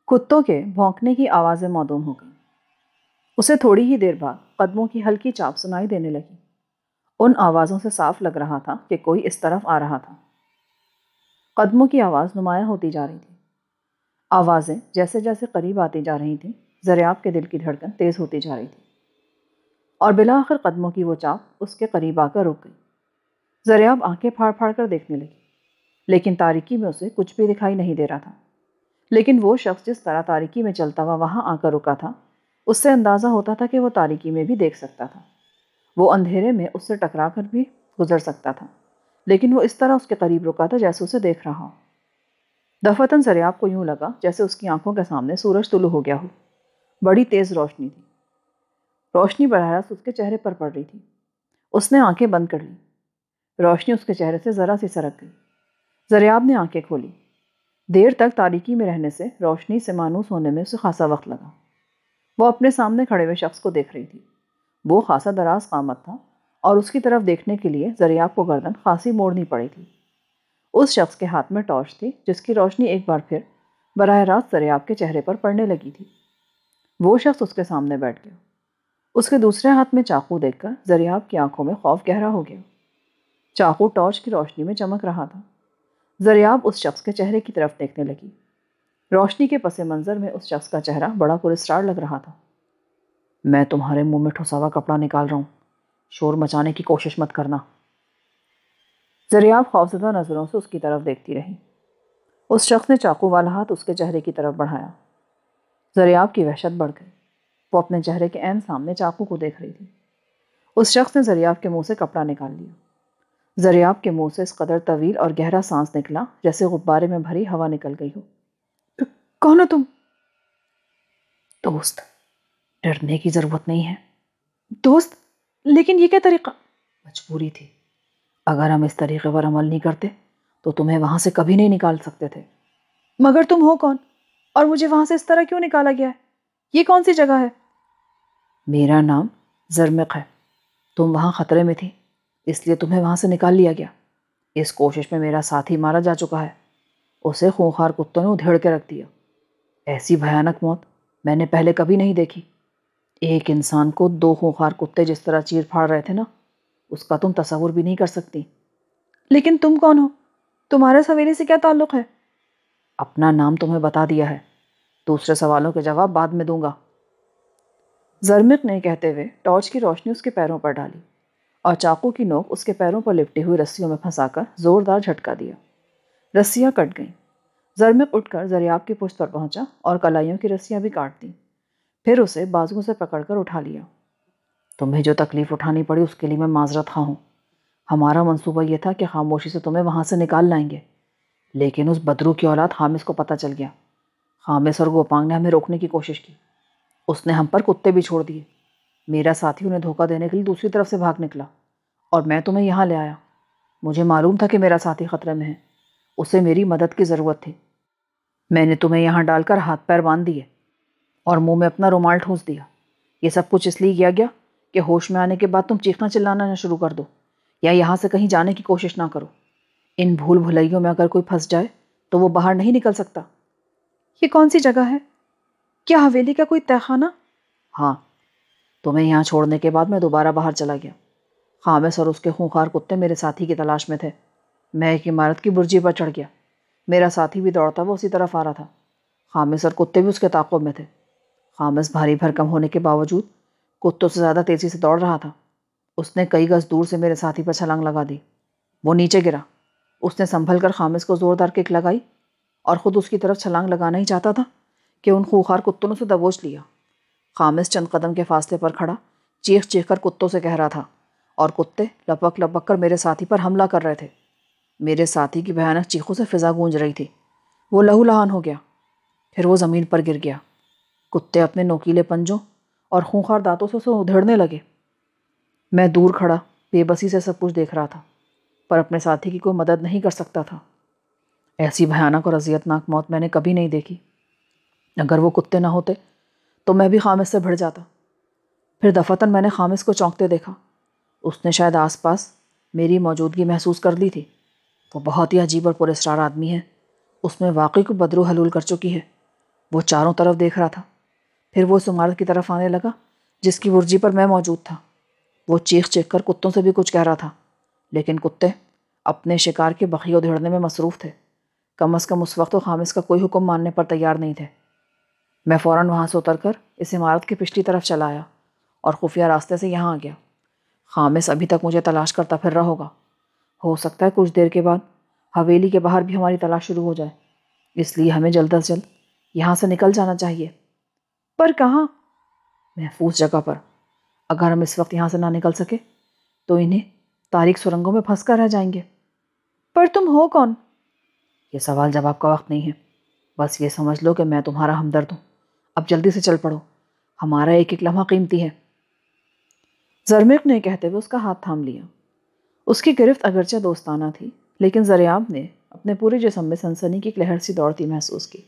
کتوں کے بھونکنے کی آوازیں معدوم ہو گئیں۔ اسے تھوڑی ہی دیر بعد قدموں کی ہلکی چاپ سنائی دینے لگی۔ ان آوازوں سے صاف لگ رہا تھا کہ کوئی اس طرف آ رہا تھا۔ قدموں کی آواز نمایاں ہوتی جا رہی تھی۔ آوازیں جیسے جیسے قریب آتی جا رہی تھیں، زریاب کے دل کی دھڑکن تیز ہوتی جا رہی تھی، اور بالآخر قدموں کی وہ چاپ اس کے قریب آ کر رک گئی۔ زریاب آنکھیں پھاڑ پھاڑ کر دیکھنے لگی، لیکن تاریکی میں اسے کچھ بھی دکھائی نہیں دے رہا تھا۔ لیکن وہ شخص جس طرح تاریکی میں چلتا ہوا وہاں آ کر رکا تھا، اس سے اندازہ ہوتا تھا کہ وہ تاریکی میں بھی دیکھ سکتا تھا۔ وہ اندھیرے میں اس سے ٹکرا کر بھی گزر سکتا تھا، لیکن وہ اس طرح اس کے قریب رکا تھا جیسے اسے دیکھ رہا ہو۔ دفعتاً زریاب کو یوں لگا جیسے اس کی آنکھوں کے سامنے سورج طلوع ہو گیا ہو۔ بڑی تیز روشنی تھی۔ روشنی براہ راست اس کے چہرے پر پڑ رہی تھی۔ اس نے آنکھیں بند کر لی۔ روشنی اس کے چہرے سے ذرا سی سرک گئی۔ زریاب نے آنکھیں کھولی۔ دیر تک تاریکی میں رہنے سے روشنی سے مانوس ہونے میں اسے خاصا وقت لگا۔ وہ اپنے سامنے کھڑے ہوئے شخص کو دیکھ رہی تھی۔ وہ خاصا دراز قامت تھا، اور اس کی طرف دیکھنے کے لیے زریاب کو گردن خاصی موڑنی پڑی تھی۔ اس شخص کے ہاتھ میں ٹارچ تھی، جس کی روشنی ایک بار پھر براہ راست زریاب کے چہرے پر پڑنے لگی تھی۔ وہ شخص اس کے سامنے بیٹھ گیا۔ اس کے دوسرے ہاتھ میں چاقو دیکھ کر زریاب کی آنکھوں میں خوف گہرا ہو گیا۔ چاقو ٹارچ کی روشنی میں چمک رہا تھا۔ زریاب اس شخص کے چہرے کی طرف دیکھنے لگی۔ روشنی کے پس منظر میں اس شخص کا چہرہ بڑا پراسرار لگ رہا تھا۔ میں تمہارے منہ میں ٹھسا ہوا کپڑا نکال رہا ہوں، شور مچانے کی کوشش مت کرنا۔ زریاب خوفزدہ نظروں سے اس کی طرف دیکھتی رہی۔ اس شخص نے چاقو والا ہاتھ اس کے چہرے کی طرف بڑھایا۔ زریاب کی وحشت بڑھ گئی۔ وہ اپنے چہرے کے عین سامنے چاقو کو دیکھ رہی تھی۔ اس شخص نے زریاب کے منہ سے کپڑا نکال لیا۔ زریاب کے منہ سے اس قدر طویل اور گہرا سانس نکلا جیسے غبارے میں بھری ہوا نکل گئی ہو۔ کون ہو تم؟ دوست، ڈرنے کی ضرورت نہیں ہے۔ دوست؟ لیکن یہ کیا طریقہ؟ مجبوری تھی۔ اگر ہم اس طریقے پر عمل نہیں کرتے تو تمہیں وہاں سے کبھی نہیں نکال سکتے تھے۔ مگر تم ہو کون؟ اور مجھے وہاں سے اس طرح کیوں نکالا گیا ہے؟ یہ کون سی جگہ ہے؟ میرا نام زرمق ہے۔ تم وہاں خطرے میں تھی، اس لیے تمہیں وہاں سے نکال لیا گیا۔ اس کوشش میں میرا ساتھی مارا جا چکا ہے۔ اسے خونخوار کتوں نے ادھیڑ کے رکھ دیا۔ ایسی بھیانک موت میں نے پہلے کبھی نہیں دیکھی۔ ایک انسان کو دو خونخوار کتے جس طرح چیر پھاڑ رہے تھے نا، اس کا تم تصور بھی نہیں کر سکتی۔ لیکن تم کون ہو؟ تمہارے حویلی سے کیا تعلق ہے؟ اپنا نام تمہیں بتا دیا ہے، دوسرے سوالوں کے جواب بعد میں دوں گا۔ زرمق نے کہتے ہوئے ٹارچ کی روشنی اس کے پیروں پر ڈالی اور چاقو کی نوک اس کے پیروں پر لپٹی ہوئی رسیوں میں پھنسا کر زوردار جھٹکا دیا۔ رسیاں کٹ گئیں۔ زرمق اٹھ کر زریاب کی پشت پر پہنچا اور کلائیوں کی رسیاں بھی کاٹ دیں۔ پھر اسے بازوؤں سے پکڑ کر اٹھا لیا۔ تمہیں جو تکلیف اٹھانی پڑی اس کے لیے میں معذرت خواہ ہوں۔ ہمارا منصوبہ یہ تھا کہ خاموشی سے تمہیں وہاں سے نکال لائیں گے، لیکن اس بدرو کی اولاد خامس کو پتہ چل گیا۔ خامس اور گوپانگ نے ہمیں روکنے کی کوشش کی۔ اس نے ہم پر کتے بھی چھوڑ دیے۔ میرا ساتھی انہیں دھوکہ دینے کے لیے دوسری طرف سے بھاگ نکلا اور میں تمہیں یہاں لے آیا۔ مجھے معلوم تھا کہ میرا ساتھی خطرے میں ہے، اسے میری مدد کی ضرورت تھی۔ میں نے تمہیں یہاں ڈال کر ہاتھ پیر باندھ دیے اور منہ میں اپنا رومال ٹھونس دیا۔ یہ سب کچھ اس لیے کیا گیا کہ ہوش میں آنے کے بعد تم چیخنا چلانا نہ شروع کر دو یا یہاں سے کہیں جانے کی کوشش نہ کرو۔ ان بھول بھلائیوں میں اگر کوئی پھنس جائے تو وہ باہر نہیں نکل سکتا۔ یہ کون سی جگہ ہے؟ کیا حویلی کا کوئی تہہ خانہ؟ ہاں، تمہیں یہاں چھوڑنے کے بعد میں دوبارہ باہر چلا گیا۔ خامس اور اس کے خونخوار کتے میرے ساتھی کی تلاش میں تھے۔ میں ایک عمارت کی برجی پر چڑھ گیا۔ میرا ساتھی بھی دوڑتا ہوا اسی طرف آ رہا تھا۔ خامس اور کتے بھی اس کے تعاقب میں تھے۔ خامس بھاری بھرکم ہونے کے باوجود کتوں سے زیادہ تیزی سے دوڑ رہا تھا۔ اس نے کئی گز دور سے میرے ساتھی پر چھلانگ لگا دی۔ وہ نیچے گرا۔ اس نے سنبھل کر خامس کو زوردار کک لگائی اور خود اس کی طرف چھلانگ لگانا ہی چاہتا تھا کہ ان خونخوار کتوں نے اسے دبوچ لیا۔ خامس چند قدم کے فاصلے پر کھڑا چیخ چیخ کر کتوں سے کہہ رہا تھا اور کتے لپک لپک کر میرے ساتھی پر حملہ کر رہے تھے۔ میرے ساتھی کی بھیانک چیخوں سے فضا گونج رہی تھی۔ وہ لہو لہان ہو گیا، پھر وہ زمین پر گر گیا۔ کتے اپنے نوکیلے پنجوں اور خونخوار دانتوں سے اسے ادھیڑنے لگے۔ میں دور کھڑا بے بسی سے سب کچھ دیکھ رہا تھا، پر اپنے ساتھی کی کوئی مدد نہیں کر سکتا تھا۔ ایسی بھیانک اور اذیتناک موت میں نے کبھی نہیں دیکھی۔ اگر وہ کتے نہ ہوتے تو میں بھی خامس سے بھڑ جاتا۔ پھر دفعتاً میں نے خامس کو چونکتے دیکھا۔ اس نے شاید آس پاس میری موجودگی محسوس کر لی تھی۔ وہ بہت ہی عجیب اور پراسرار آدمی ہے۔ اس میں واقعی کوئی بدرو حلول کر چکی ہے۔ وہ چاروں طرف دیکھ رہا تھا، پھر وہ اس عمارت کی طرف آنے لگا جس کی برجی پر میں موجود تھا۔ وہ چیخ چیخ کر کتوں سے بھی کچھ کہہ رہا تھا، لیکن کتے اپنے شکار کے بخیے ادھیڑنے میں مصروف تھے۔ کم از کم اس وقت وہ خامس کا کوئی حکم ماننے پر تیار نہیں تھے۔ میں فوراً وہاں سے اتر کر اس عمارت کی پچھلی طرف چلا آیا اور خفیہ راستے سے یہاں آ گیا۔ خامس ابھی تک مجھے تلاش کرتا پھر رہا ہوگا۔ ہو سکتا ہے کچھ دیر کے بعد حویلی کے باہر بھی ہماری تلاش شروع ہو جائے، اس لیے ہمیں جلد از جلد یہاں سے نکل جانا چاہیے۔ پر کہاں؟ محفوظ جگہ پر۔ اگر ہم اس وقت یہاں سے نہ نکل سکے تو انہیں تاریک سرنگوں میں پھنس کر رہ جائیں گے۔ پر تم ہو کون؟ یہ سوال جواب کا وقت نہیں ہے، بس یہ سمجھ لو کہ میں تمہارا ہمدرد ہوں۔ اب جلدی سے چل پڑو، ہمارا ایک ایک لمحہ قیمتی ہے۔ زرمق نے کہتے ہوئے اس کا ہاتھ تھام لیا۔ اس کی گرفت اگرچہ دوستانہ تھی، لیکن زریاب نے اپنے پورے جسم میں سنسنی کی ایک لہر سی دوڑتی محسوس کی۔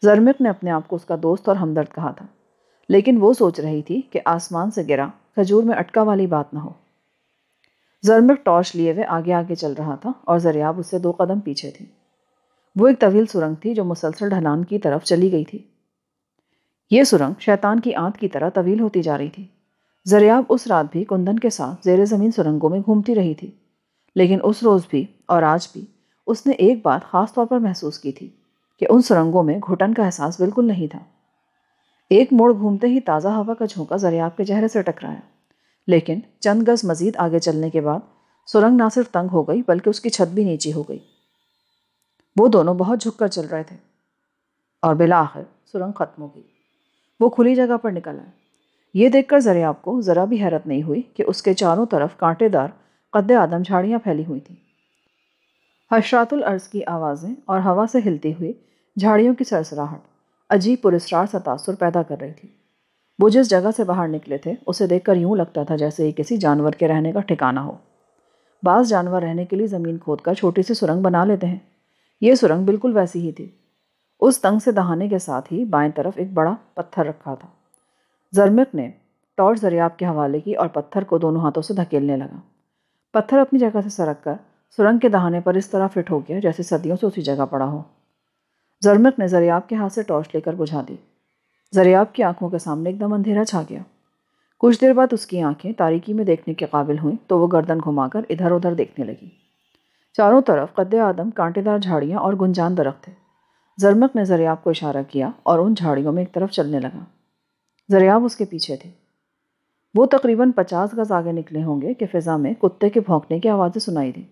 زرمق نے اپنے آپ کو اس کا دوست اور ہمدرد کہا تھا، لیکن وہ سوچ رہی تھی کہ آسمان سے گرا کھجور میں اٹکا والی بات نہ ہو۔ زرمق ٹارچ لیے ہوئے آگے آگے چل رہا تھا اور زریاب اس سے 2 قدم پیچھے تھی۔ وہ ایک طویل سرنگ تھی جو مسلسل ڈھلان کی طرف چلی گئی تھی۔ یہ سرنگ شیطان کی آنت کی طرح طویل ہوتی جا رہی تھی۔ زریاب اس رات بھی کندن کے ساتھ زیر زمین سرنگوں میں گھومتی رہی تھی، لیکن اس روز بھی اور آج بھی اس نے ایک بات خاص طور پر محسوس کی تھی کہ ان سرنگوں میں گھٹن کا احساس بالکل نہیں تھا۔ ایک موڑ گھومتے ہی تازہ ہوا کا جھونکا زریاب کے چہرے سے ٹکرایا، لیکن چند گز مزید آگے چلنے کے بعد سرنگ نہ صرف تنگ ہو گئی بلکہ اس کی چھت بھی نیچی ہو گئی۔ وہ دونوں بہت جھک کر چل رہے تھے اور بالآخر سرنگ ختم ہو گئی۔ وہ کھلی جگہ پر نکل آئے۔ یہ دیکھ کر زریاب کو ذرا بھی حیرت نہیں ہوئی کہ اس کے چاروں طرف کانٹے دار قد آدم جھاڑیاں پھیلی ہوئی تھیں۔ حشرات الارض کی آوازیں اور ہوا سے ہلتی ہوئی جھاڑیوں کی سرسراہٹ عجیب پراسرار سا تاثر پیدا کر رہی تھی۔ وہ جس جگہ سے باہر نکلے تھے اسے دیکھ کر یوں لگتا تھا جیسے یہ کسی جانور کے رہنے کا ٹھکانہ ہو۔ بعض جانور رہنے کے لیے زمین کھود کر چھوٹی سی سرنگ بنا لیتے ہیں، یہ سرنگ بالکل ویسی ہی تھی۔ اس تنگ سے دہانے کے ساتھ ہی بائیں طرف ایک بڑا پتھر رکھا تھا۔ زرمق نے ٹارچ زریاب کے حوالے کی اور پتھر کو دونوں ہاتھوں سے دھکیلنے لگا۔ پتھر اپنی جگہ سے سرک کر سرنگ کے دہانے پر اس طرح فٹ ہو گیا جیسے صدیوں سے اسی جگہ پڑا ہو۔ زرمق نے زریاب کے ہاتھ سے ٹارچ لے کر بجھا دی۔ زریاب کی آنکھوں کے سامنے ایک دم اندھیرا چھا گیا۔ کچھ دیر بعد اس کی آنکھیں تاریکی میں دیکھنے کے قابل ہوئیں تو وہ گردن گھما کر ادھر ادھر دیکھنے لگی۔ چاروں طرف قد آدم کانٹے دار جھاڑیاں اور گنجان درخت تھے۔ زرمق نے زریاب کو اشارہ کیا اور ان جھاڑیوں میں ایک طرف چلنے لگا۔ زریاب اس کے پیچھے تھے۔ وہ تقریباً 50 گز آگے نکلے ہوں گے کہ فضا میں کتے کے بھونکنے کی آوازیں سنائی دیں۔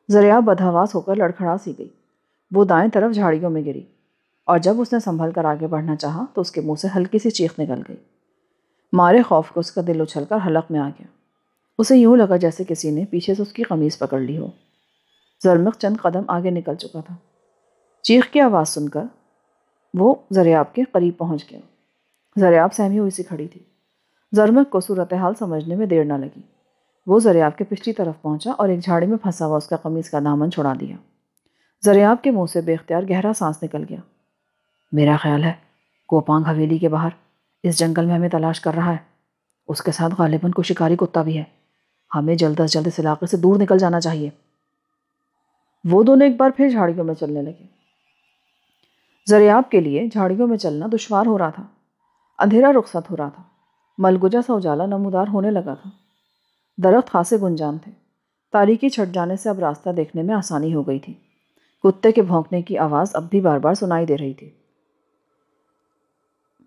زریاب بدحواس ہو کر لڑکھڑا سی گئی۔ وہ دائیں طرف جھاڑیوں میں گری اور جب اس نے سنبھل کر آگے بڑھنا چاہا تو اس کے منہ سے ہلکی سی چیخ نکل گئی۔ مارے خوف کو اس کا دل اچھل کر حلق میں آ گیا۔ اسے یوں لگا جیسے کسی نے پیچھے سے اس کی قمیض پکڑ لی ہو۔ زرمق چند قدم آگے نکل چکا تھا۔ چیخ کی آواز سن کر وہ زریاب کے قریب پہنچ گیا۔ زریاب سہمی ہوئی سی کھڑی تھی۔ زرمق کو صورتحال سمجھنے میں دیر نہ لگی۔ وہ زریاب کے پچھلی طرف پہنچا اور ایک جھاڑی میں پھنسا ہوا اس کا قمیض کا دامن چھڑا دیا۔ زریاب کے منہ سے بے اختیار گہرا سانس نکل گیا۔ میرا خیال ہے کوپانگ حویلی کے باہر اس جنگل میں ہمیں تلاش کر رہا ہے۔ اس کے ساتھ غالباً کوئی شکاری کتا بھی ہے۔ ہمیں جلد از جلد اس علاقے سے دور نکل جانا چاہیے۔ وہ دونوں ایک بار پھر جھاڑیوں میں چلنے لگے۔ زریاب کے لیے جھاڑیوں میں چلنا دشوار ہو رہا تھا۔ اندھیرا رخصت ہو رہا تھا۔ ملگجا سا اجالا نمودار ہونے لگا تھا۔ درخت خاصے گنجان تھے۔ تاریکی چھٹ جانے سے اب راستہ دیکھنے میں آسانی ہو گئی تھی۔ کتے کے بھونکنے کی آواز اب بھی بار بار سنائی دے رہی تھی۔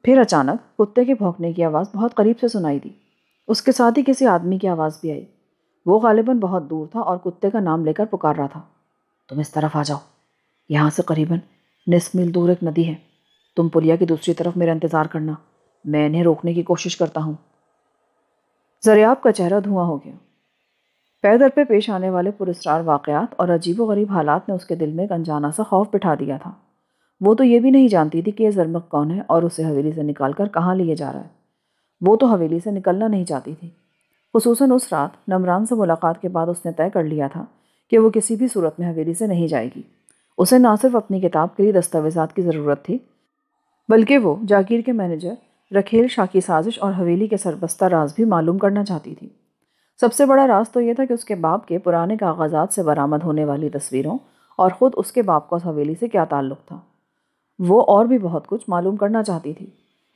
پھر اچانک کتے کے بھونکنے کی آواز بہت قریب سے سنائی دی۔ اس کے ساتھ ہی کسی آدمی کی آواز بھی آئی۔ وہ غالباً بہت دور تھا اور کتے کا نام لے کر پکار رہا تھا۔ تم اس طرف آ جاؤ، یہاں سے قریباً نصف میل دور ایک ندی ہے۔ تم پلیا کی دوسری طرف میرا انتظار کرنا، میں انہیں روکنے کی کوشش کرتا ہوں۔ زریاب کا چہرہ دھواں ہو گیا۔ پے در پہ پیش آنے والے پراسرار واقعات اور عجیب و غریب حالات نے اس کے دل میں ایک انجانا سا خوف بٹھا دیا تھا۔ وہ تو یہ بھی نہیں جانتی تھی کہ یہ زرمق کون ہے اور اسے حویلی سے نکال کر کہاں لیے جا رہا ہے۔ وہ تو حویلی سے نکلنا نہیں چاہتی تھی۔ خصوصاً اس رات نمران سے ملاقات کے بعد اس نے طے کر لیا تھا کہ وہ کسی بھی صورت میں حویلی سے نہیں جائے گی۔ اسے نہ صرف اپنی کتاب کے لیے دستاویزات کی ضرورت تھی، بلکہ وہ جاگیر کے مینیجر رکھیل شاہ کی سازش اور حویلی کے سربستہ راز بھی معلوم کرنا چاہتی تھی۔ سب سے بڑا راز تو یہ تھا کہ اس کے باپ کے پرانے کاغذات سے برآمد ہونے والی تصویروں اور خود اس کے باپ کا اس حویلی سے کیا تعلق تھا۔ وہ اور بھی بہت کچھ معلوم کرنا چاہتی تھی،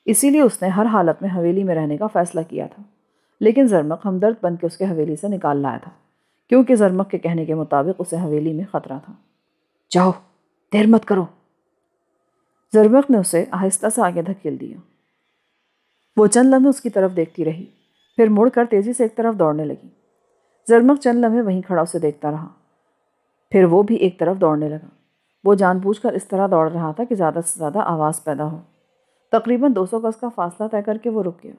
اسی لیے اس نے ہر حالت میں حویلی میں رہنے کا فیصلہ کیا تھا، لیکن زرمق ہمدرد بن کے اس کے حویلی سے نکال لایا تھا، کیونکہ زرمق کے کہنے کے مطابق اسے حویلی میں خطرہ تھا۔ جاؤ، دیر مت کرو۔ زرمق نے اسے آہستہ سے آگے دھکیل دیا۔ وہ چند لمحے اس کی طرف دیکھتی رہی، پھر مڑ کر تیزی سے ایک طرف دوڑنے لگی۔ زرمق چند لمحے وہیں کھڑا اسے دیکھتا رہا، پھر وہ بھی ایک طرف دوڑنے لگا۔ وہ جان بوجھ کر اس طرح دوڑ رہا تھا کہ زیادہ سے زیادہ آواز پیدا ہو۔ تقریباً 200 گز کا فاصلہ طے کر کے وہ رک گیا۔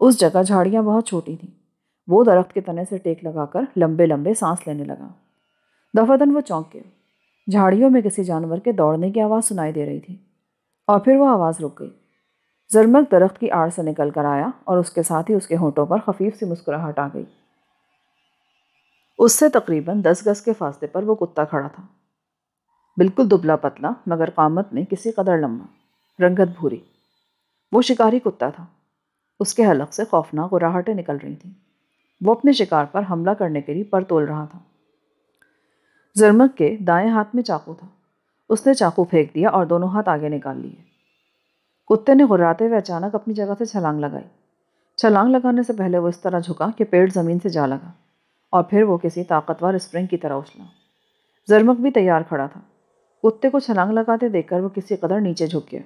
اس جگہ جھاڑیاں بہت چھوٹی تھیں۔ وہ درخت کے تنے سے ٹیک لگا کر لمبے لمبے سانس لینے لگا۔ دفعتاً وہ چونک گیا۔ جھاڑیوں میں کسی جانور کے دوڑنے کی آواز سنائی دے رہی تھی، اور پھر وہ آواز رک گئی۔ زرمق درخت کی آڑ سے نکل کر آیا اور اس کے ساتھ ہی اس کے ہونٹوں پر خفیف سی مسکراہٹ آ گئی۔ اس سے تقریباً 10 گز کے فاصلے پر وہ کتا کھڑا تھا، بالکل دبلا پتلا مگر قامت میں کسی قدر لمبا، رنگت بھوری۔ وہ شکاری کتا تھا۔ اس کے حلق سے خوفناک گراہٹیں نکل رہی تھیں۔ وہ اپنے شکار پر حملہ کرنے کے لیے پر تول رہا تھا۔ زرمق کے دائیں ہاتھ میں چاقو تھا۔ اس نے چاقو پھینک دیا اور دونوں ہاتھ آگے نکال لیے۔ کتے نے غراتے ہوئے اچانک اپنی جگہ سے چھلانگ لگائی۔ چھلانگ لگانے سے پہلے وہ اس طرح جھکا کہ پیٹ زمین سے جا لگا، اور پھر وہ کسی طاقتور اسپرنگ کی طرح اچھلا۔ زرمق بھی تیار کھڑا تھا۔ کتے کو چھلانگ لگاتے دیکھ کر وہ کسی قدر نیچے جھک گیا۔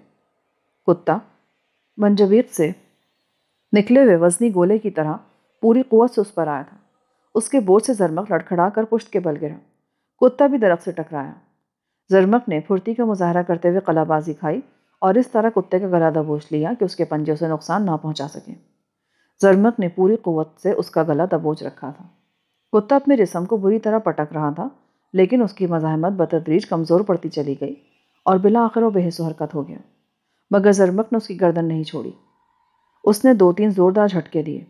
کتا منجبیق سے نکلے ہوئے وزنی گولے کی طرح پوری قوت سے اس پر آیا تھا۔ اس کے بوجھ سے زرمق لڑکھڑا کر پشت کے بل گرا۔ کتا بھی درخت سے ٹکرایا۔ زرمق نے پھرتی کا مظاہرہ کرتے ہوئے قلع بازی کھائی اور اس طرح کتے کا گلا دبوچ لیا کہ اس کے پنجوں سے نقصان نہ پہنچا سکے۔ زرمق نے پوری قوت سے اس کا گلا دبوچ رکھا تھا۔ کتا اپنے جسم کو بری طرح پٹک رہا تھا، لیکن اس کی مزاحمت بتدریج کمزور پڑتی چلی گئی اور بالآخر وہ بے حس و حرکت ہو گیا، مگر زرمق نے اس کی گردن نہیں چھوڑی۔ اس نے 2-3 زوردار جھٹکے دیے۔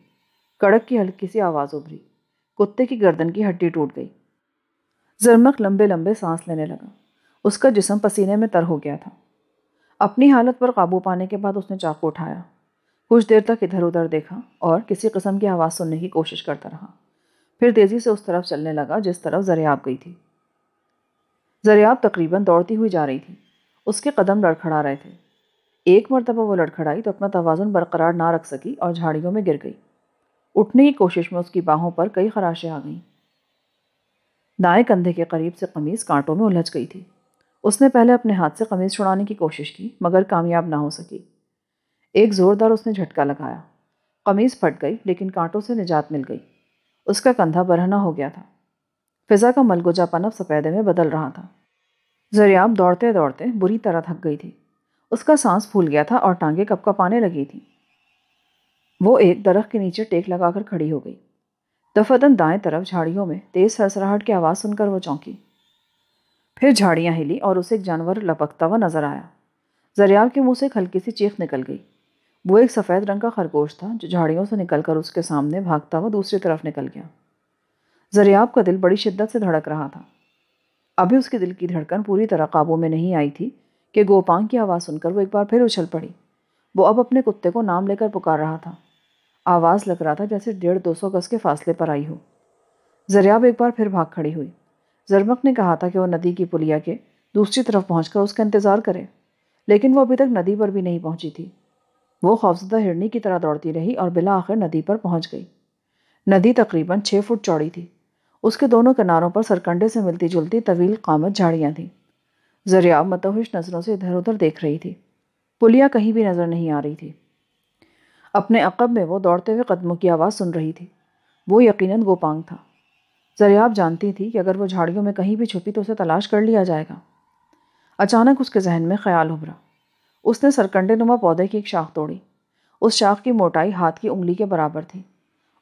کڑک کی ہلکی سی آواز ابھری۔ کتے کی گردن کی ہڈی ٹوٹ گئی۔ زرمق لمبے لمبے سانس لینے لگا۔ اس کا جسم پسینے میں تر ہو گیا تھا۔ اپنی حالت پر قابو پانے کے بعد اس نے چاقو اٹھایا، کچھ دیر تک ادھر ادھر دیکھا اور کسی قسم کی آواز سننے کی کوشش کرتا رہا، پھر تیزی سے اس طرف چلنے لگا جس طرف زریاب گئی تھی۔ زریاب تقریباً دوڑتی ہوئی جا رہی تھی۔ اس کے قدم لڑکھڑا رہے تھے۔ ایک مرتبہ وہ لڑکھڑائی تو اپنا توازن برقرار نہ رکھ سکی اور جھاڑیوں میں گر گئی۔ اٹھنے کی کوشش میں اس کی باہوں پر کئی خراشیں آ گئیں۔ دائیں کندھے کے قریب سے قمیص کانٹوں میں الجھ گئی تھی۔ اس نے پہلے اپنے ہاتھ سے قمیص چھڑانے کی کوشش کی مگر کامیاب نہ ہو سکی۔ ایک زوردار اس نے جھٹکا لگایا، قمیص پھٹ گئی لیکن کانٹوں سے نجات مل گئی۔ اس کا کندھا برہنہ ہو گیا تھا۔ فضا کا ملگوجا پن اب سپیدے میں بدل رہا تھا۔ زریاب دوڑتے دوڑتے بری طرح تھک گئی تھی۔ اس کا سانس پھول گیا تھا اور ٹانگیں کپ کپانے لگی تھیں۔ وہ ایک درخت کے نیچے ٹیک لگا کر کھڑی ہو گئی۔ دفعتاً دائیں طرف جھاڑیوں میں تیز سرسراہٹ کی آواز سن کر وہ چونکی۔ پھر جھاڑیاں ہلی اور اسے ایک جانور لپکتا ہوا نظر آیا۔ زریاب کے منہ سے ایک ہلکی سی چیخ نکل گئی۔ وہ ایک سفید رنگ کا خرگوش تھا جو جھاڑیوں سے نکل کر اس کے سامنے بھاگتا ہوا دوسری طرف نکل گیا۔ زریاب کا دل بڑی شدت سے دھڑک رہا تھا۔ ابھی اس کے دل کی دھڑکن پوری طرح قابو میں نہیں آئی تھی کہ گوپانگ کی آواز سن کر وہ ایک بار پھر اچھل پڑی۔ وہ اب اپنے کتے کو نام لے کر پکار رہا تھا۔ آواز لگ رہا تھا جیسے 150-200 گز کے فاصلے پر آئی ہو۔ زریاب ایک بار پھر بھاگ کھڑی ہوئی۔ زرمق نے کہا تھا کہ وہ ندی کی پلیا کے دوسری طرف پہنچ کر اس کا انتظار کرے، لیکن وہ ابھی تک ندی پر بھی نہیں پہنچی تھی۔ وہ خوفزدہ ہرنی کی طرح دوڑتی رہی اور بالآخر ندی پر پہنچ گئی۔ ندی تقریباً 6 فٹ چوڑی تھی۔ اس کے دونوں کناروں پر سرکنڈے سے ملتی جلتی طویل قامت جھاڑیاں تھیں۔ زریاب متوحش نظروں سے ادھر ادھر دیکھ رہی تھی۔ پلیا کہیں بھی نظر نہیں آ رہی تھی۔ اپنے عقب میں وہ دوڑتے ہوئے قدموں کی آواز سن رہی تھی۔ وہ یقیناً گوپانگ تھا۔ زریاب جانتی تھی کہ اگر وہ جھاڑیوں میں کہیں بھی چھپی تو اسے تلاش کر لیا جائے گا۔ اچانک اس کے ذہن میں خیال ابھرا۔ اس نے سرکنڈے نما پودے کی ایک شاخ توڑی۔ اس شاخ کی موٹائی ہاتھ کی انگلی کے برابر تھی۔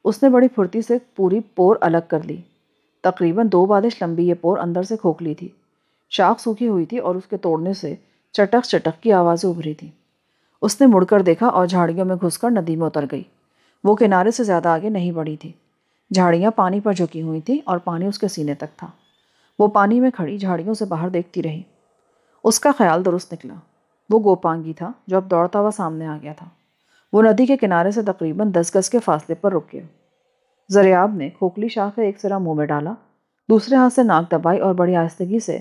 اس نے بڑی پھرتی سے پوری پور الگ کر لی۔ تقریباً 2 بالش لمبی یہ پور اندر سے کھوکھلی تھی۔ شاخ سوکھی ہوئی تھی اور اس کے توڑنے سے چٹک چٹک کی آوازیں ابھری تھیں۔ اس نے مڑ کر دیکھا اور جھاڑیوں میں گھس کر ندی میں اتر گئی۔ وہ کنارے سے زیادہ آگے نہیں بڑھی تھی۔ جھاڑیاں پانی پر جھکی ہوئی تھیں اور پانی اس کے سینے تک تھا۔ وہ پانی میں کھڑی جھاڑیوں سے باہر دیکھتی رہی۔ اس کا خیال درست نکلا۔ وہ گوپانگی تھا جو اب دوڑتا ہوا سامنے آ گیا تھا۔ وہ ندی کے کنارے سے تقریباً 10 گز کے فاصلے پر رک گیا۔ زریاب نے کھوکھلی شاخ کا ایک سرا منہ میں ڈالا، دوسرے ہاتھ سے ناک دبائی اور بڑی آہستگی سے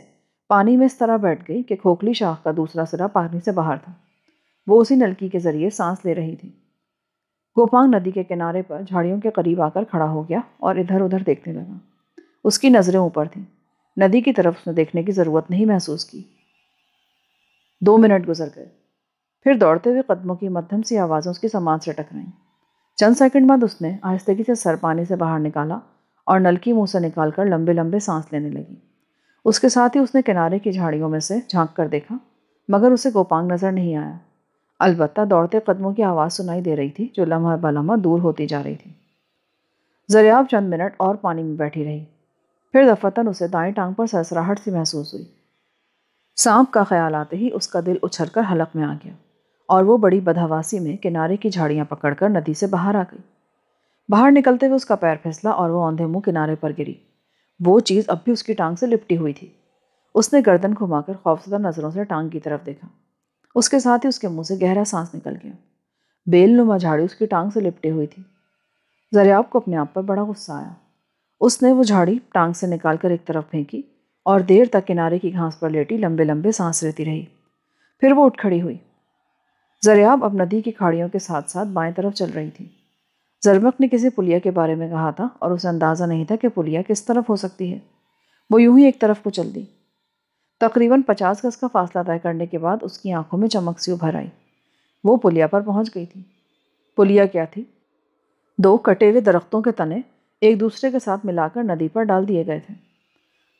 پانی میں اس طرح بیٹھ گئی کہ کھوکھلی شاخ کا دوسرا سرا پانی سے باہر تھا۔ وہ اسی نلکی کے ذریعے سانس لے رہی تھی۔ گوپانگ ندی کے کنارے پر جھاڑیوں کے قریب آ کر کھڑا ہو گیا اور ادھر ادھر دیکھنے لگا۔ اس کی نظریں اوپر تھیں۔ ندی کی طرف اس نے دیکھنے کی ضرورت نہیں محسوس کی۔ 2 منٹ گزر گئے۔ پھر دوڑتے ہوئے قدموں کی مدھم سی آوازیں اس کی سماعت سے ٹکرائیں۔ چند سیکنڈ بعد اس نے آہستگی سے سر پانی سے باہر نکالا اور نلکی منہ سے نکال کر لمبے لمبے سانس لینے لگی۔ اس کے ساتھ ہی اس نے کنارے کی جھاڑیوں میں سے جھانک کر دیکھا، مگر اسے گوپانگ نظر نہیں آیا۔ البتہ دوڑتے قدموں کی آواز سنائی دے رہی تھی جو لمحہ بلمحہ دور ہوتی جا رہی تھی۔ زریاب چند منٹ اور پانی میں بیٹھی رہی۔ پھر دفعتاً اسے دائیں ٹانگ پر سرسراہٹ سی محسوس ہوئی۔ سانپ کا خیال آتے ہی اس کا دل اچھل کر حلق میں آ گیا اور وہ بڑی بدحواسی میں کنارے کی جھاڑیاں پکڑ کر ندی سے باہر آ گئی۔ باہر نکلتے ہوئے اس کا پیر پھسلا اور وہ اوندھے منہ کنارے پر گری۔ وہ چیز اب بھی اس کی ٹانگ سے لپٹی ہوئی تھی۔ اس نے گردن گھما کر خوفزدہ نظروں سے ٹانگ کی طرف دیکھا۔ اس کے ساتھ ہی اس کے منہ سے گہرا سانس نکل گیا۔ بیل نما جھاڑی اس کی ٹانگ سے لپٹی ہوئی تھی۔ زریاب کو اپنے آپ پر بڑا غصہ آیا۔ اس نے وہ جھاڑی ٹانگ سے نکال کر ایک طرف پھینکی اور دیر تک کنارے کی گھاس پر لیٹی لمبے لمبے سانس لیتی رہی۔ پھر وہ اٹھ کھڑی ہوئی۔ زریاب اب ندی کی کھاڑیوں کے ساتھ ساتھ بائیں طرف چل رہی تھی۔ زرمق نے کسی پلیا کے بارے میں کہا تھا اور اسے اندازہ نہیں تھا کہ پلیا کس طرف ہو سکتی ہے۔ وہ یوں ہی ایک طرف کو چل دی۔ تقریباً 50 گز کا فاصلہ طے کرنے کے بعد اس کی آنکھوں میں چمک سی ابھر آئی۔ وہ پلیا پر پہنچ گئی تھی۔ پلیا کیا تھی؟ 2 کٹے ہوئے درختوں کے تنے ایک دوسرے کے ساتھ ملا کر ندی پر ڈال دیے گئے تھے۔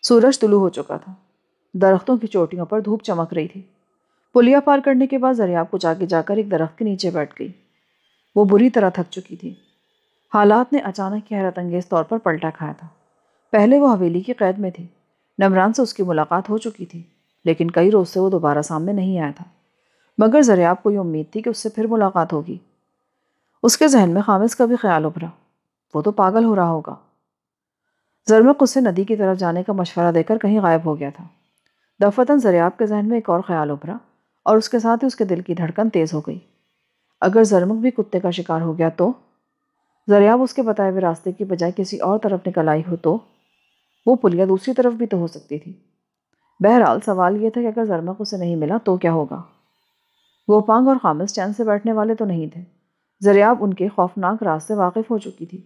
سورج طلوع ہو چکا تھا۔ درختوں کی چوٹیوں پر دھوپ چمک رہی تھی۔ پلیا پار کرنے کے بعد زریاب کچھ آگے جا کر ایک درخت کے نیچے بیٹھ گئی۔ وہ بری طرح تھک چکی تھی۔ حالات نے اچانک حیرت انگیز طور پر پلٹا کھایا تھا۔ پہلے وہ حویلی کی قید میں تھی۔ نمران سے اس کی ملاقات ہو چکی تھی، لیکن کئی روز سے وہ دوبارہ سامنے نہیں آیا تھا۔ مگر زریاب کو یہ امید تھی کہ اس سے پھر ملاقات ہوگی۔ اس کے ذہن میں خامس کا بھی خیال ابھرا۔ وہ تو پاگل ہو رہا ہوگا۔ زرمق اسے ندی کی طرف جانے کا مشورہ دے کر کہیں غائب ہو گیا تھا۔ دفعتاً زریاب کے ذہن میں ایک اور خیال ابھرا اور اس کے ساتھ ہی اس کے دل کی دھڑکن تیز ہو گئی۔ اگر زرمق بھی کتے کا شکار ہو گیا تو زریاب اس کے بتائے ہوئے راستے کی بجائے کسی اور طرف نکل آئی ہو تو وہ پلیا دوسری طرف بھی تو ہو سکتی تھی۔ بہرحال سوال یہ تھا کہ اگر زرمق اسے نہیں ملا تو کیا ہوگا؟ گوپانگ اور خامس چین سے بیٹھنے والے تو نہیں تھے۔ زریاب ان کے خوفناک راز سے واقف ہو چکی تھی۔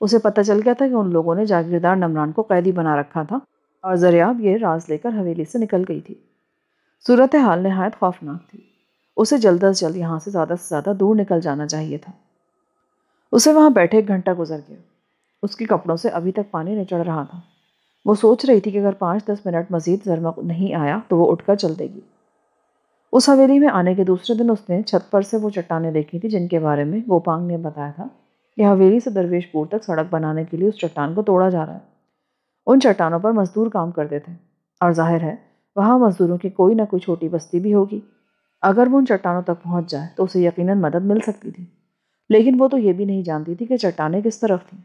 اسے پتہ چل گیا تھا کہ ان لوگوں نے جاگیردار نمران کو قیدی بنا رکھا تھا اور زریاب یہ راز لے کر حویلی سے نکل گئی تھی۔ صورتحال نہایت خوفناک تھی۔ اسے جلد از جلد یہاں سے زیادہ دور نکل جانا چاہیے تھا۔ اسے وہاں بیٹھے 1 گھنٹہ گزر گیا۔ اس کے کپڑوں سے ابھی تک پانی نچڑ رہا تھا۔ وہ سوچ رہی تھی کہ اگر 5-10 منٹ مزید زرمق نہیں آیا تو وہ اٹھ کر چل دے گی۔ اس حویلی میں آنے کے دوسرے دن اس نے چھت پر سے وہ چٹانیں دیکھی تھی جن کے بارے میں گوپانگ نے بتایا تھا کہ حویلی سے درویش پور تک سڑک بنانے کے لیے اس چٹان کو توڑا جا رہا ہے۔ ان چٹانوں پر مزدور کام کرتے تھے اور ظاہر ہے وہاں مزدوروں کی کوئی نہ کوئی چھوٹی بستی بھی ہوگی۔ اگر وہ ان چٹانوں تک پہنچ جائے تو اسے یقیناً مدد مل سکتی تھی، لیکن وہ تو یہ بھی نہیں جانتی تھی کہ چٹانیں کس طرف تھیں۔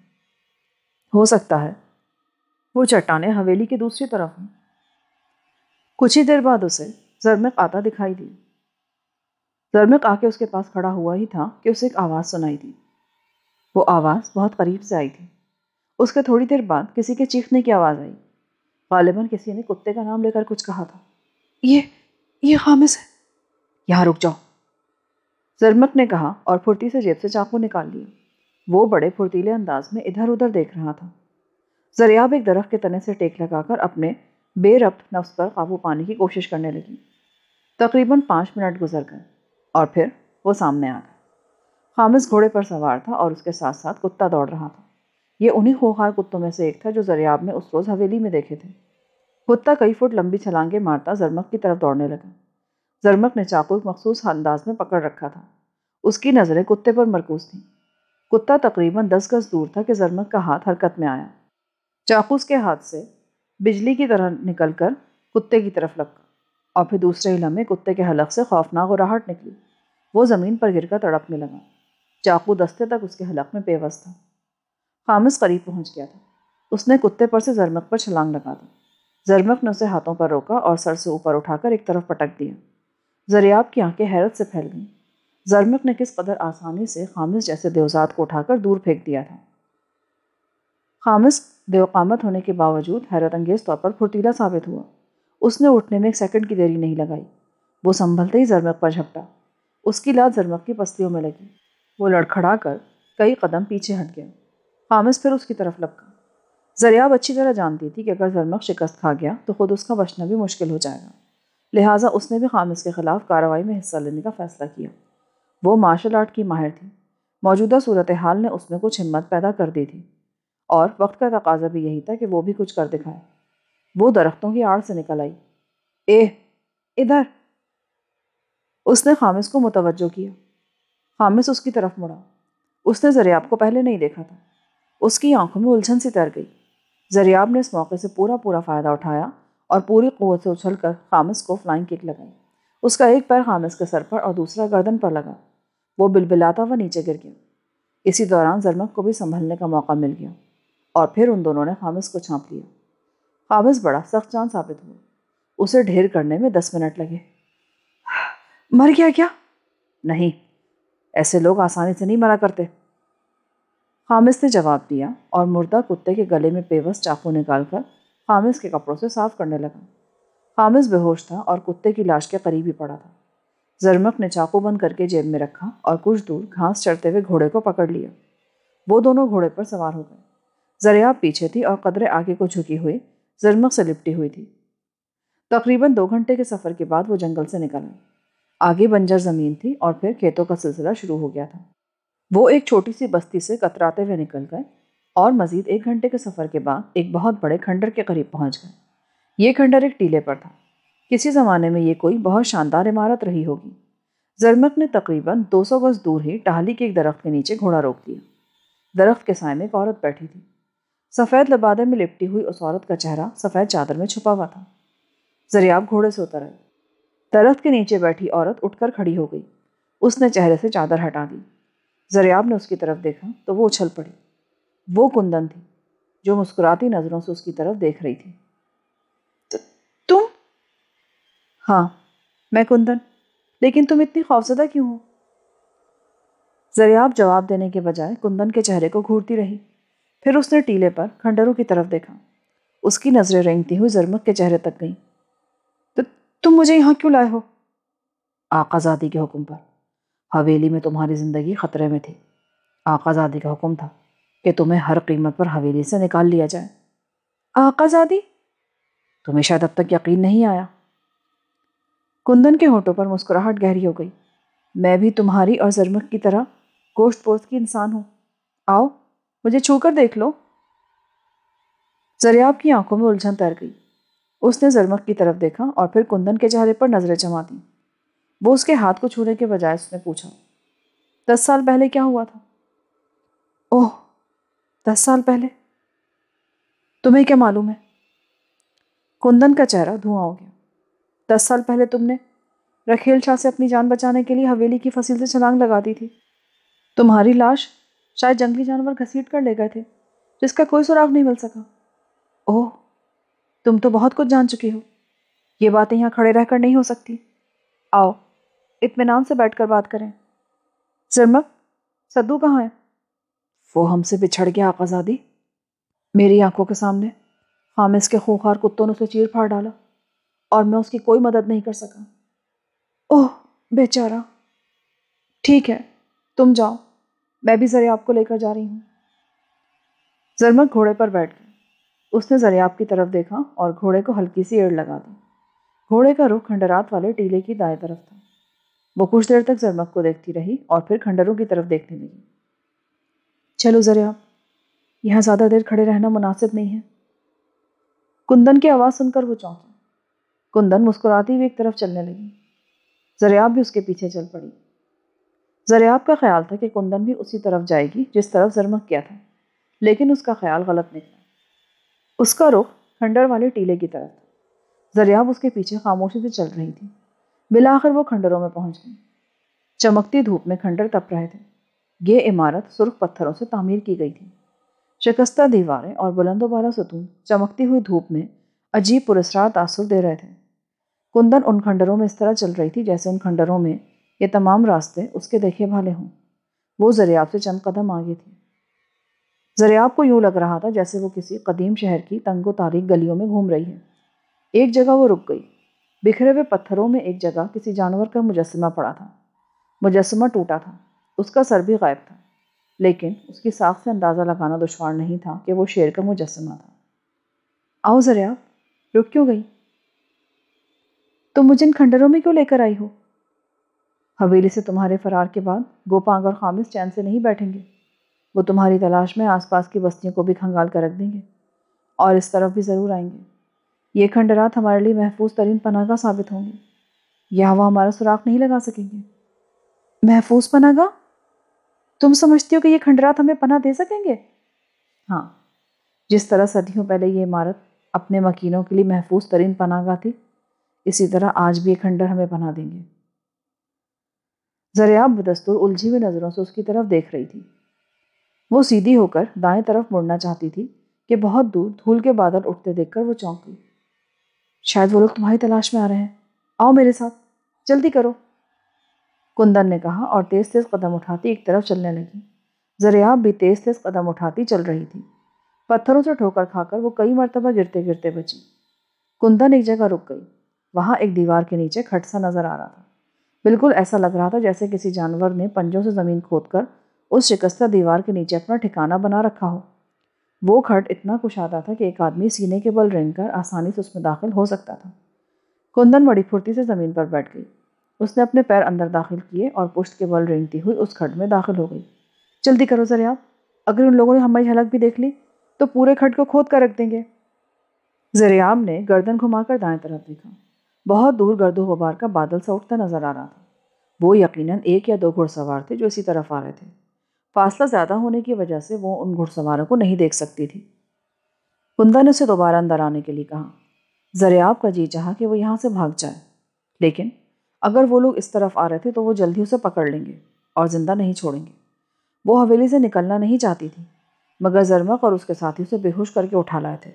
ہو سکتا ہے وہ چٹانیں حویلی کی دوسری طرف ہوں۔ کچھ ہی دیر بعد اسے زرمق آتا دکھائی دی۔ زرمق آ کے اس کے پاس کھڑا ہوا ہی تھا کہ اسے ایک آواز سنائی دی۔ وہ آواز بہت قریب سے آئی تھی۔ اس کے تھوڑی دیر بعد کسی کے چیخنے کی آواز آئی۔ غالباً کسی نے کتے کا نام لے کر کچھ کہا تھا۔ یہ خامس ہے۔ یہاں رک جاؤ، زرمق نے کہا اور پھرتی سے جیب سے چاقو نکال لیا۔ وہ بڑے پھرتیلے انداز میں ادھر ادھر دیکھ رہا تھا۔ زریاب ایک درخت کے تنے سے ٹیک لگا کر اپنے بے ربط نفس پر قابو پانے کی کوشش کرنے لگی۔ تقریباً 5 منٹ گزر گئے اور پھر وہ سامنے آ گیا۔ خامس گھوڑے پر سوار تھا اور اس کے ساتھ ساتھ کتا دوڑ رہا تھا۔ یہ انہی خوخار کتوں میں سے ایک تھا جو زریاب نے اس روز حویلی میں دیکھے تھے۔ کتا کئی فٹ لمبی چھلانگیں مارتا زرمق کی طرف دوڑنے لگا۔ زرمق نے چاقو ایک مخصوص انداز میں پکڑ رکھا تھا۔ اس کی نظریں کتے پر مرکوز تھیں۔ کتا تقریباً 10 گز دور تھا کہ زرمق کا ہاتھ حرکت میں آیا۔ چاقو اس کے ہاتھ سے بجلی کی طرح نکل کر کتے کی طرف لگا اور پھر دوسرے ہی لمحے کتے کے حلق سے خوفناک غراہٹ نکلی۔ وہ زمین پر گر کر تڑپنے لگا۔ چاقو دستے تک اس کے حلق میں پیوست تھا۔ خامس قریب پہنچ گیا تھا۔ اس نے کتے پر سے زرمق پر چھلانگ لگا دی۔ زرمق نے اسے ہاتھوں پر روکا اور سر سے اوپر اٹھا کر ایک طرف پٹک دیا۔ زریاب کی آنکھیں حیرت سے پھیل گئیں۔ زرمق نے کس قدر آسانی سے خامس جیسے دیوزاد کو اٹھا کر دور پھینک دیا تھا۔ خامس دیوقامت ہونے کے باوجود حیرت انگیز طور پر پھرتیلا ثابت ہوا۔ اس نے اٹھنے میں 1 سیکنڈ کی دیری نہیں لگائی۔ وہ سنبھلتے ہی زرمق پر جھپٹا۔ اس کی لات زرمق کی پسلیوں میں لگی۔ وہ لڑکھڑا کر کئی قدم پیچھے ہٹ گیا۔ خامس پھر اس کی طرف لپکا۔ زریاب اچھی طرح جانتی تھی کہ اگر زرمق شکست کھا گیا تو خود اس کا بچنا بھی مشکل ہو جائے گا، لہٰذا اس نے بھی خامس کے خلاف کارروائی میں حصہ لینے کا فیصلہ کیا۔ وہ مارشل آرٹ کی ماہر تھی۔ موجودہ صورتحال نے اس میں کچھ ہمت پیدا کر دی تھی، اور وقت کا تقاضا بھی یہی تھا کہ وہ بھی کچھ کر دکھائے۔ وہ درختوں کی آڑ سے نکل آئی۔ ادھر! اس نے خامس کو متوجہ کیا۔ خامس اس کی طرف مڑا۔ اس نے زریاب کو پہلے نہیں دیکھا تھا۔ اس کی آنکھوں میں الجھن سی تیر گئی۔ زریاب نے اس موقع سے پورا فائدہ اٹھایا اور پوری قوت سے اچھل کر خامس کو فلائنگ کک لگائی۔ اس کا ایک پیر خامس کے سر پر اور دوسرا گردن پر لگا۔ وہ بلبلاتا ہوا نیچے گر گیا۔ اسی دوران زرمق کو بھی سنبھلنے کا موقع مل گیا، اور پھر ان دونوں نے خامس کو چھانپ لیا۔ خامس بڑا سخت جان ثابت ہوا۔ اسے ڈھیر کرنے میں 10 منٹ لگے۔ مر گیا کیا؟ نہیں، ایسے لوگ آسانی سے نہیں مرا کرتے، خامس نے جواب دیا، اور مردہ کتے کے گلے میں پیوست چاقو نکال کر خامس کے کپڑوں سے صاف کرنے لگا۔ خامس بے ہوش تھا اور کتے کی لاش کے قریب ہی پڑا تھا۔ زرمق نے چاقو بند کر کے جیب میں رکھا اور کچھ دور گھاس چرتے ہوئے گھوڑے کو پکڑ لیا۔ وہ دونوں گھوڑے پر سوار ہو گئے۔ زریاب پیچھے تھی اور قدرے آگے کو جھکی ہوئی زرمق سے لپٹی ہوئی تھی۔ تقریباً 2 گھنٹے کے سفر کے بعد وہ جنگل سے نکل آئے۔ آگے بنجر زمین تھی اور پھر کھیتوں کا سلسلہ شروع ہو گیا تھا۔ وہ ایک چھوٹی سی بستی سے کتراتے ہوئے نکل گئے اور مزید 1 گھنٹے کے سفر کے بعد ایک بہت بڑے کھنڈر کے قریب پہنچ گئے۔ یہ کھنڈر ایک ٹیلے پر تھا۔ کسی زمانے میں یہ کوئی بہت شاندار عمارت رہی ہوگی۔ زرمق نے تقریباً 200 گز دور ہی ٹہلی کے ایک درخت کے نیچے گھوڑا روک دیا۔ درخت کے سائے میں ایک عورت بیٹھی تھی۔ سفید لبادے میں لپٹی ہوئی اس عورت کا چہرہ سفید چادر میں چھپا ہوا تھا۔ زریاب گھوڑے سے اتر آئی۔ درخت کے نیچے بیٹھی عورت اٹھ کر کھڑی ہو گئی۔ اس نے چہرے سے چادر ہٹا دی۔ زریاب نے اس کی طرف دیکھا تو وہ اچھل پڑی۔ وہ کندن تھی جو مسکراتی نظروں سے اس کی طرف دیکھ رہی تھی۔ تم؟ ہاں، میں کندن، لیکن تم اتنی خوفزدہ کیوں ہو؟ زریاب جواب دینے کے بجائے کندن کے چہرے کو گھورتی رہی۔ پھر اس نے ٹیلے پر کھنڈروں کی طرف دیکھا۔ اس کی نظریں رینگتی ہوئی زرمق کے چہرے تک گئیں۔ تم مجھے یہاں کیوں لائے ہو؟ آقا زادی کے حکم پر۔ حویلی میں تمہاری زندگی خطرے میں تھی۔ آقا زادی کا حکم تھا کہ تمہیں ہر قیمت پر حویلی سے نکال لیا جائے۔ آقا زادی؟ تمہیں شاید اب تک یقین نہیں آیا۔ کندن کے ہونٹوں پر مسکراہٹ گہری ہو گئی۔ میں بھی تمہاری اور زرمق کی طرح گوشت پوست کی انسان ہوں۔ آؤ، مجھے چھو کر دیکھ لو۔ زریاب کی آنکھوں میں الجھن تیر گئی۔ اس نے زرمق کی طرف دیکھا اور پھر کندن کے چہرے پر نظریں جما دیں۔ وہ اس کے ہاتھ کو چھونے کے بجائے اس نے پوچھا، 10 سال پہلے کیا ہوا تھا؟ اوہ، 10 سال پہلے؟ تمہیں کیا معلوم ہے؟ کندن کا چہرہ دھواں ہو گیا۔ 10 سال پہلے تم نے رکھیل شاہ سے اپنی جان بچانے کے لیے حویلی کی فصیل سے چھلانگ لگا دی تھی۔ تمہاری لاش شاید جنگلی جانور گھسیٹ کر لے گئے تھے، جس کا کوئی سراغ نہیں مل سکا۔ اوہ، تم تو بہت کچھ جان چکی ہو۔ یہ باتیں یہاں کھڑے رہ کر نہیں ہو سکتی۔ آؤ، اطمینان سے بیٹھ کر بات کریں۔ زرمق، سدو کہاں ہے؟ وہ ہم سے بچھڑ گیا آقا زادی۔ میری آنکھوں کے سامنے خامس کے خونخوار کتوں نے اسے چیر پھاڑ ڈالا، اور میں اس کی کوئی مدد نہیں کر سکا۔ اوہ بیچارہ۔ ٹھیک ہے، تم جاؤ، میں بھی زریاب کو لے کر جا رہی ہوں۔ زرمق گھوڑے پر بیٹھ گئی۔ اس نے زریاب کی طرف دیکھا اور گھوڑے کو ہلکی سی ایڑ لگا دی۔ گھوڑے کا رخ کھنڈرات والے ٹیلے کی دائیں طرف تھا۔ وہ کچھ دیر تک زرمق کو دیکھتی رہی اور پھر کھنڈروں کی طرف دیکھنے لگی۔ چلو زریاب، یہاں زیادہ دیر کھڑے رہنا مناسب نہیں ہے۔ کندن کی آواز سن کر وہ چونکی۔ کندن مسکراتی ہوئی ایک طرف چلنے لگی۔ زریاب بھی اس کے پیچھے چل پڑی۔ زریاب کا خیال تھا کہ کندن بھی اسی طرف جائے گی جس طرف زرمق کیا تھا، لیکن اس کا خیال غلط نکلا۔ اس کا رخ کھنڈر والے ٹیلے کی طرف تھا۔ زریاب اس کے پیچھے خاموشی سے چل رہی تھی۔ بالآخر وہ کھنڈروں میں پہنچ گئی۔ چمکتی دھوپ میں کھنڈر تپ رہے تھے۔ یہ عمارت سرخ پتھروں سے تعمیر کی گئی تھی۔ شکستہ دیواریں اور بلند و بالا ستون چمکتی ہوئی دھوپ میں عجیب پراسرار تاثر دے رہے تھے۔ کندن ان کھنڈروں میں اس طرح چل رہی تھی جیسے ان کھنڈروں میں یہ تمام راستے اس کے دیکھے بھالے ہوں۔ وہ زریاب سے چند قدم آگے تھی۔ زریاب کو یوں لگ رہا تھا جیسے وہ کسی قدیم شہر کی تنگ و تاریک گلیوں میں گھوم رہی ہے۔ ایک جگہ وہ رک گئی۔ بکھرے ہوئے پتھروں میں ایک جگہ کسی جانور کا مجسمہ پڑا تھا۔ مجسمہ ٹوٹا تھا، اس کا سر بھی غائب تھا، لیکن اس کی ساخت سے اندازہ لگانا دشوار نہیں تھا کہ وہ شیر کا مجسمہ تھا۔ آؤ زریاب، رک کیوں گئی؟ تم مجھے ان کھنڈروں میں کیوں لے کر آئی ہو؟ حویلی سے تمہارے فرار کے بعد گوپانگ اور خامس چین سے نہیں بیٹھیں گے۔ وہ تمہاری تلاش میں آس پاس کی بستیوں کو بھی کھنگال کر رکھ دیں گے اور اس طرف بھی ضرور آئیں گے۔ یہ کھنڈرات ہمارے لیے محفوظ ترین پناہ گاہ ثابت ہوں گے۔ یہاں وہ ہمارا سراغ نہیں لگا سکیں گے۔ محفوظ پناہ گاہ؟ تم سمجھتی ہو کہ یہ کھنڈرات ہمیں پناہ دے سکیں گے؟ ہاں، جس طرح صدیوں پہلے یہ عمارت اپنے مکینوں کے لیے محفوظ ترین پناہ گاہ تھی، اسی طرح آج بھی یہ کھنڈر ہمیں پناہ دیں گے۔ زریاب بدستور الجھی ہوئی نظروں سے اس کی طرف دیکھ رہی تھی۔ وہ سیدھی ہو کر دائیں طرف مڑنا چاہتی تھی کہ بہت دور دھول کے بادل اٹھتے دیکھ کر وہ چونک گئی۔ شاید وہ لوگ تمہاری تلاش میں آ رہے ہیں، آؤ میرے ساتھ، جلدی کرو، کندن نے کہا اور تیز تیز قدم اٹھاتی ایک طرف چلنے لگی۔ زریاب بھی تیز تیز قدم اٹھاتی چل رہی تھی۔ پتھروں سے ٹھوکر کھا کر وہ کئی مرتبہ گرتے گرتے بچی۔ کندن ایک جگہ رک گئی۔ وہاں ایک دیوار کے نیچے کھٹ سا نظر آ رہا تھا۔ بالکل ایسا لگ رہا تھا جیسے کسی جانور نے پنجوں سے زمین کھود کر اس شکستہ دیوار کے نیچے اپنا ٹھکانہ بنا رکھا ہو۔ وہ کھٹ اتنا کشادہ تھا کہ ایک آدمی سینے کے بل رینگ کر آسانی سے اس میں داخل ہو سکتا تھا۔ کندن بڑی پھرتی سے زمین پر بیٹھ گئی۔ اس نے اپنے پیر اندر داخل کیے اور پشت کے بل رینگتی ہوئی اس کھڈ میں داخل ہو گئی۔ جلدی کرو زریاب، اگر ان لوگوں نے ہماری جھلک بھی دیکھ لی تو پورے کھڈ کو کھود کر رکھ دیں گے۔ زریاب نے گردن گھما کر دائیں طرف دیکھا۔ بہت دور گرد و غبار کا بادل سا اٹھتا نظر آ رہا تھا۔ وہ یقیناً ایک یا دو گھڑ سوار تھے جو اسی طرف آ رہے تھے۔ فاصلہ زیادہ ہونے کی وجہ سے وہ ان گھڑ سواروں کو نہیں دیکھ سکتی تھی۔ کندن نے اسے دوبارہ اندر آنے کے لیے کہا۔ زریاب کا جی چاہا کہ وہ یہاں سے بھاگ جائے، لیکن اگر وہ لوگ اس طرف آ رہے تھے تو وہ جلدی اسے پکڑ لیں گے اور زندہ نہیں چھوڑیں گے۔ وہ حویلی سے نکلنا نہیں چاہتی تھی، مگر زرمق اور اس کے ساتھی اسے بے ہوش کر کے اٹھا لائے تھے۔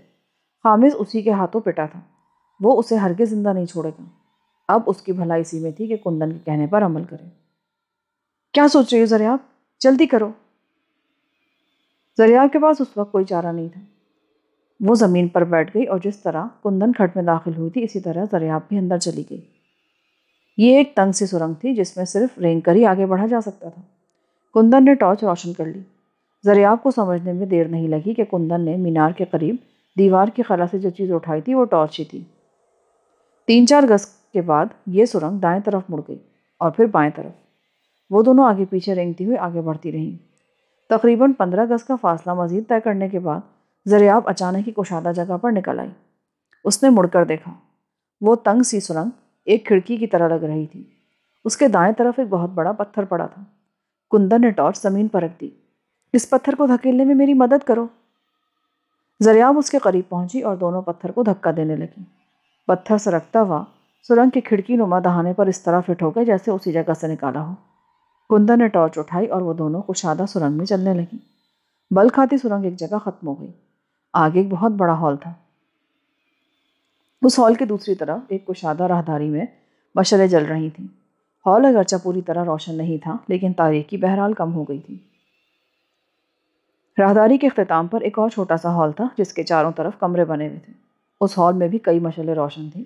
خامس اسی کے ہاتھوں پٹا تھا۔ وہ اسے ہرگز زندہ نہیں چھوڑے گا۔ اب اس کی بھلائی اسی میں تھی کہ کندن کے کہنے پر عمل کرے۔ کیا سوچ رہی ہو زریاب؟ جلدی کرو۔ زریاب کے پاس اس وقت کوئی چارہ نہیں تھا۔ وہ زمین پر بیٹھ گئی اور جس طرح کندن کھٹ میں داخل ہوئی تھی اسی طرح زریاب بھی اندر چلی گئی۔ یہ ایک تنگ سی سرنگ تھی جس میں صرف رینگ کر ہی آگے بڑھا جا سکتا تھا۔ کندن نے ٹارچ روشن کر لی۔ زریاب کو سمجھنے میں دیر نہیں لگی کہ کندن نے مینار کے قریب دیوار کی خلا سے جو چیز اٹھائی تھی وہ ٹارچ ہی تھی۔ 3-4 گز کے بعد یہ سرنگ دائیں طرف مڑ گئی اور پھر بائیں طرف۔ وہ دونوں آگے پیچھے رینگتی ہوئی آگے بڑھتی رہیں۔ تقریباً 15 گز کا فاصلہ مزید طے کرنے کے بعد زریاب اچانک ہی کشادہ جگہ پر نکل آئی۔ اس نے مڑ کر دیکھا۔ وہ تنگ سی سرنگ ایک کھڑکی کی طرح لگ رہی تھی۔ اس کے دائیں طرف ایک بہت بڑا پتھر پڑا تھا۔ کندن نے ٹارچ زمین پر رکھ دی۔ اس پتھر کو دھکیلنے میں میری مدد کرو۔ زریاب اس کے قریب پہنچی اور دونوں پتھر کو دھکا دینے لگی۔ پتھر سرکتا ہوا سرنگ کے کھڑکی نما دہانے پر اس طرح فٹ ہو گئے جیسے اسی جگہ سے نکالا ہو۔ کندن نے ٹارچ اٹھائی اور وہ دونوں کشادہ سرنگ میں چلنے لگی۔ بل کھاتی سرنگ ایک جگہ ختم ہو گئی۔ آگے ایک بہت بڑا ہال تھا۔ اس ہال کی دوسری طرف ایک کشادہ راہداری میں مشعلیں جل رہی تھیں۔ ہال اگرچہ پوری طرح روشن نہیں تھا لیکن تاریکی بہرحال کم ہو گئی تھی۔ راہداری کے اختتام پر ایک اور چھوٹا سا ہال تھا جس کے چاروں طرف کمرے بنے ہوئے تھے۔ اس ہال میں بھی کئی مشعلیں روشن تھیں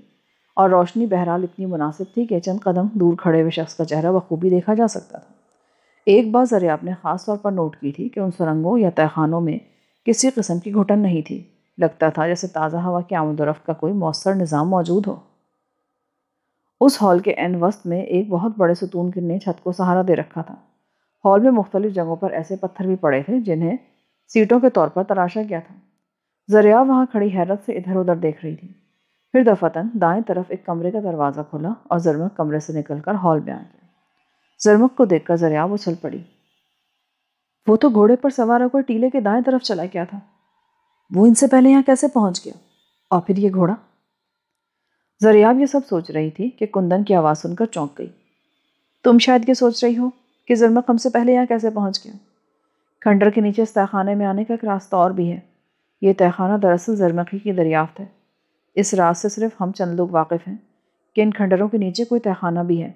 اور روشنی بہرحال اتنی مناسب تھی کہ چند قدم دور کھڑے ہوئے شخص کا چہرہ بخوبی دیکھا جا سکتا تھا۔ ایک بات زریاب نے خاص طور پر نوٹ کی تھی کہ ان سرنگوں یا تہہ خانوں میں کسی قسم کی گھٹن نہیں تھی۔ لگتا تھا جیسے تازہ ہوا کی آمد و رفت کا کوئی مؤثر نظام موجود ہو۔ اس ہال کے عین وسط میں ایک بہت بڑے ستون نے چھت کو سہارا دے رکھا تھا۔ ہال میں مختلف جگہوں پر ایسے پتھر بھی پڑے تھے جنہیں سیٹوں کے طور پر تراشا گیا تھا۔ زریاب وہاں کھڑی حیرت سے ادھر ادھر دیکھ رہی تھی۔ پھر دفعتاً دائیں طرف ایک کمرے کا دروازہ کھلا اور زرمق کمرے سے نکل کر ہال میں آ گیا۔ زرمق کو دیکھ کر زریاب اچھل پڑی۔ وہ تو گھوڑے پر سوار ہو کر ٹیلے کے دائیں طرف چلا گیا تھا۔ وہ ان سے پہلے یہاں کیسے پہنچ گیا؟ اور پھر یہ گھوڑا؟ زریاب یہ سب سوچ رہی تھی کہ کندن کی آواز سن کر چونک گئی۔ تم شاید یہ سوچ رہی ہو کہ زرمق ہم سے پہلے یہاں کیسے پہنچ گیا؟ کھنڈر کے نیچے اس تہہ خانے میں آنے کا ایک راستہ اور بھی ہے۔ یہ تہہ خانہ دراصل زرمقی کی دریافت ہے۔ اس راز سے صرف ہم چند لوگ واقف ہیں کہ ان کھنڈروں کے نیچے کوئی تہہ خانہ بھی ہے۔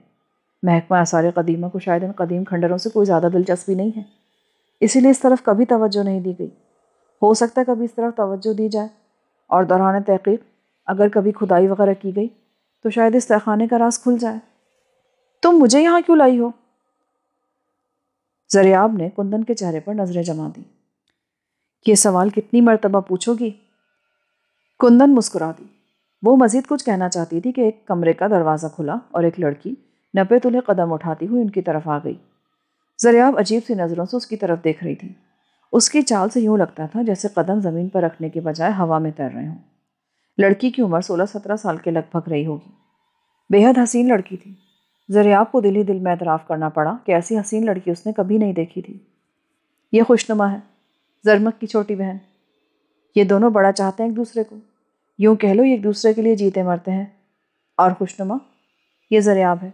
محکمہ آثار قدیمہ کو شاید ان قدیم کھنڈروں سے کوئی زیادہ دلچسپی نہیں ہے، اسی لیے اس طرف کبھی توجہ نہیں دی گئی۔ ہو سکتا ہے کبھی اس طرف توجہ دی جائے اور دوران تحقیق اگر کبھی کھدائی وغیرہ کی گئی تو شاید اس تہخانے کا راز کھل جائے۔ تم مجھے یہاں کیوں لائی ہو؟ زریاب نے کندن کے چہرے پر نظریں جما دی۔ یہ سوال کتنی مرتبہ پوچھو گی؟ کندن مسکرا دی۔ وہ مزید کچھ کہنا چاہتی تھی کہ ایک کمرے کا دروازہ کھلا اور ایک لڑکی نپے تلے قدم اٹھاتی ہوئی ان کی طرف آ گئی۔ زریاب عجیب سی نظروں سے اس کی طرف دیکھ رہی تھی۔ اس کی چال سے یوں لگتا تھا جیسے قدم زمین پر رکھنے کے بجائے ہوا میں تیر رہے ہوں۔ لڑکی کی عمر 16-17 سال کے لگ بھگ رہی ہوگی۔ بے حد حسین لڑکی تھی۔ زریاب کو دل ہی دل میں اعتراف کرنا پڑا کہ ایسی حسین لڑکی اس نے کبھی نہیں دیکھی تھی۔ یہ خوشنما ہے، زرمک کی چھوٹی بہن۔ یہ دونوں بڑا چاہتے ہیں ایک دوسرے کو، یوں کہہ لو یہ ایک دوسرے کے لیے جیتے مرتے ہیں۔ اور خوشنما، یہ زریاب ہے۔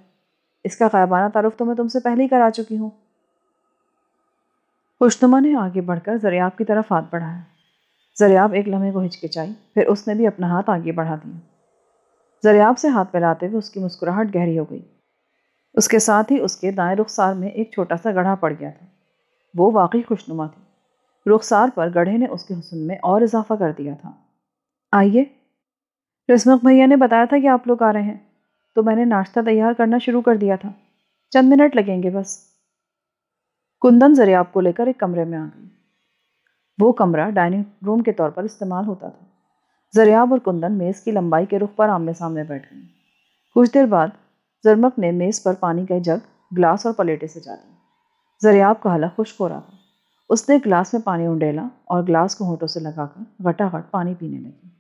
اس کا غائبانہ تعارف تو میں تم سے پہلے ہی کرا چکی ہوں۔ خوشنما نے آگے بڑھ کر زریاب کی طرف ہاتھ بڑھایا۔ زریاب ایک لمحے کو ہچکچائی، پھر اس نے بھی اپنا ہاتھ آگے بڑھا دیا۔ زریاب سے ہاتھ ملاتے ہوئے اس کی مسکراہٹ گہری ہو گئی۔ اس کے ساتھ ہی اس کے دائیں رخسار میں ایک چھوٹا سا گڑھا پڑ گیا تھا۔ وہ واقعی خوشنما تھی۔ رخسار پر گڑھے نے اس کے حسن میں اور اضافہ کر دیا تھا۔ آئیے، رسمک بھیا نے بتایا تھا کہ آپ لوگ آ رہے ہیں، تو میں نے ناشتہ تیار کرنا شروع کر دیا تھا۔ چند منٹ لگیں گے بس۔ کندن زریاب کو لے کر ایک کمرے میں آ گئی۔ وہ کمرہ ڈائننگ روم کے طور پر استعمال ہوتا تھا۔ زریاب اور کندن میز کی لمبائی کے رخ پر آمنے سامنے بیٹھ گئے۔ کچھ دیر بعد زرمک نے میز پر پانی کا جگ، گلاس اور پلیٹیں سجا دی۔ زریاب کا حلق خشک ہو رہا تھا۔ اس نے گلاس میں پانی انڈیلا اور گلاس کو ہونٹوں سے لگا کر گھٹا گھٹ پانی پینے لگی۔